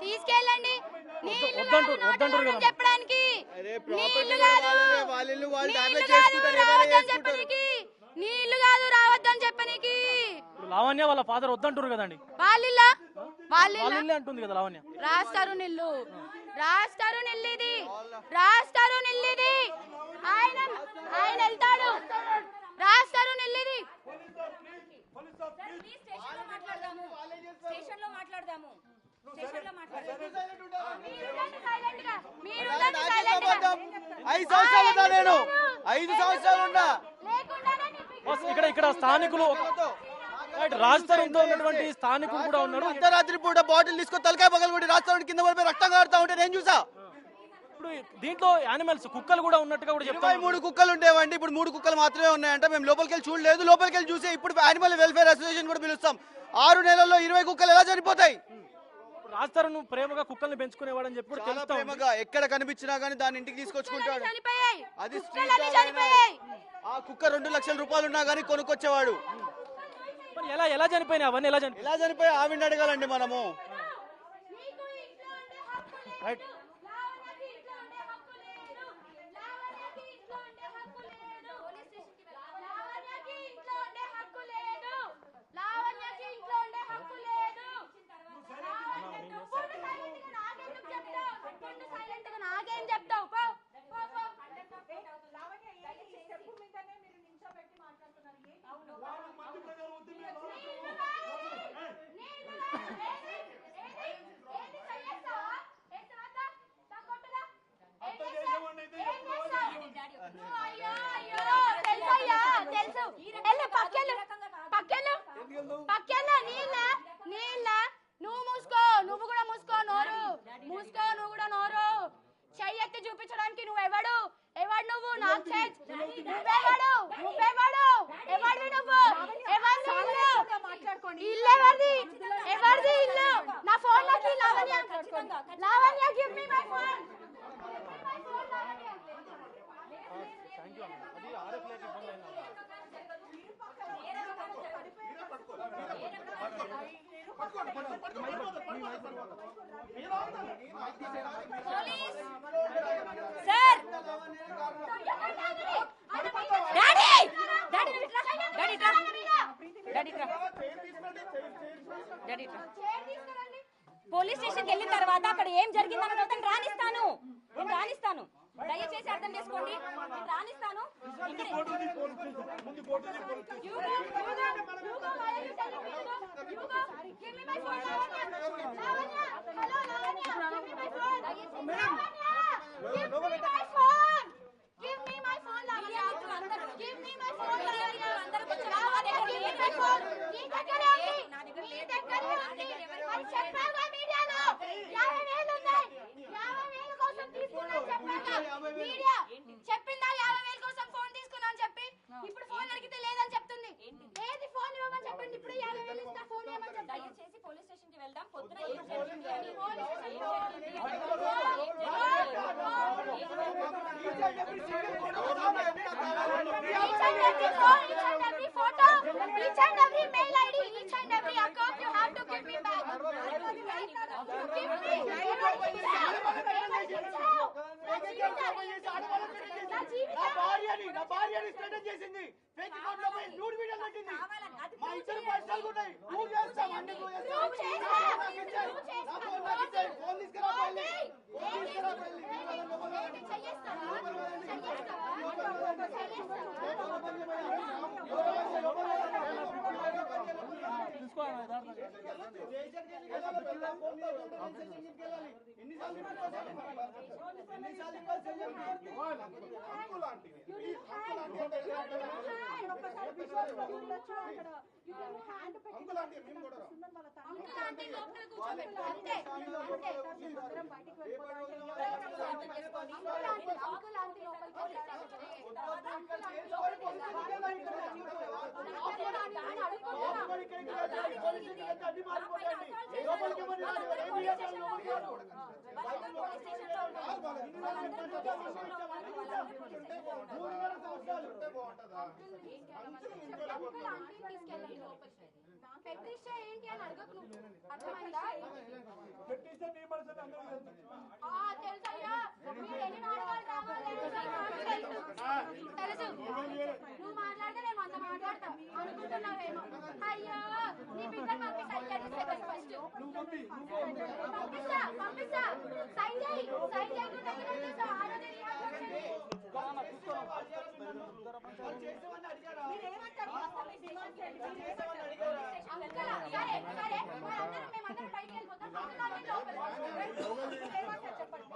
తీసుకెళ్ళండి. చెప్పడానికి నీళ్లు కాదు రావద్దని చెప్పనీకి. లావణ్య వాళ్ళ ఫాదర్ వద్దంటారు కదండి. వాళ్ళ అంటుంది కదా లావణ్య. రాస్తారు నిల్లు ఆయన వెళ్తాడు. రాస్తారు నిల్లిది. ఇక్కడ స్థానికులు రాజస్థానంతో ఉన్నటువంటి స్థానికులు కూడా ఉన్నారు. అర్ధరాత్రి పూట బాటిల్ తీసుకొని తలకాయ పగలగొట్టి రాజస్థాన్ కింద పడిపోయి రక్తం కారుతా ఉంటే నేను చూసా. ఇప్పుడు దీంట్లో యానిమల్స్ కుక్కలు కూడా ఉన్నట్టుగా కూడా చెప్తారు. 3 కుక్కలు ఉండేవండి, ఇప్పుడు 3 కుక్కలు మాత్రమే ఉన్నాయంట. మేము లోపలికి వెళ్ళి చూడలేదు. లోపలికి వెళ్ళి చూసి ఇప్పుడు యానిమల్ వెల్ఫేర్ అసోసియేషన్ కూడా పిలుస్తాం. 6 నెలల్లో 20 కుక్కలు ఎలా చనిపోతాయి? రాజస్థాన్ ప్రేమగా కుక్కల్ని పెంచుకునేవాడని చెప్పి కూడా ప్రేమగా ఎక్కడ కనిపించినా గానీ దాన్ని ఇంటికి తీసుకొచ్చుకుంటాడు. అది ఆ కుక్క 2 లక్షల రూపాయలు ఉన్నా గానీ కొనుక్కొచ్చేవాడు. ఎలా చనిపోయినాయి అవన్నీ? ఎలా చనిపోయి ఆవిడ అడగాలండి మనము. నాకేం చెప్తావు? నువ్వు కూడా మూసుకో నోరు. చెయ్యెత్తి చూపించడానికి నువ్వెవడు? నువ్వు నాకు ఎవరిది ఇల్లు? నా ఫోన్ లోకి Lavanya give me my phone. Sir police స్టేషన్కి వెళ్ళిన తర్వాత అక్కడ ఏం జరిగిందన్న తర్వాత నేను రానిస్తాను. దయచేసి అర్థం చేసుకోండి. నేను రానిస్తాను. చెప్పిందా 50,000 కోసం ఫోన్ తీసుకున్నాను చెప్పి? ఇప్పుడు ఫోన్ అడిగితే లేదని చెప్తుంది. ఏది ఫోన్ ఇవ్వమని చెప్పండి. ఇప్పుడు 50,000 ఇస్తా, ఫోన్ ఇవ్వమని చెప్పండి. దయచేసి పోలీస్ స్టేషన్ కి వెళ్దాం. పొద్దున ఏం జరిగింది అని each and every mail ID, each and every account you have to give me back. నా భార్యని స్టేటస్ చేసింది. ఫేక్ అకౌంట్ లో పోయి న్యూడ్ వీడియో పెట్టింది. మా ఇద్దరు పర్సనల్ ఉన్నాయి. ప్రూవ్ చేస్తాం అన్ని ప్రూవ్ చేస్తాం. ఫోన్ తీసుకురా పోయి. పెట్టిస్తే ఏంటి అని అడగకు నువ్వు. అర్థమైందా? తెలుసయ్యా, మీరు ఎన్ని నాటకాలు డ్రామాలు తెలుసు. నువ్వు మాట్లాడితే నేను అంత మాట్లాడతా అనుకుంటున్నావేమో. అయ్యో నీ బిడ్డను పంపిస్తా. ఫస్ట్ పంపిస్తా. సైన్ చేయకుండా ఆ రోజు రియాక్ట్ వచ్చింది. సరే మేమందరం బయటికి వెళ్ళిపోతాం. చెప్పండి.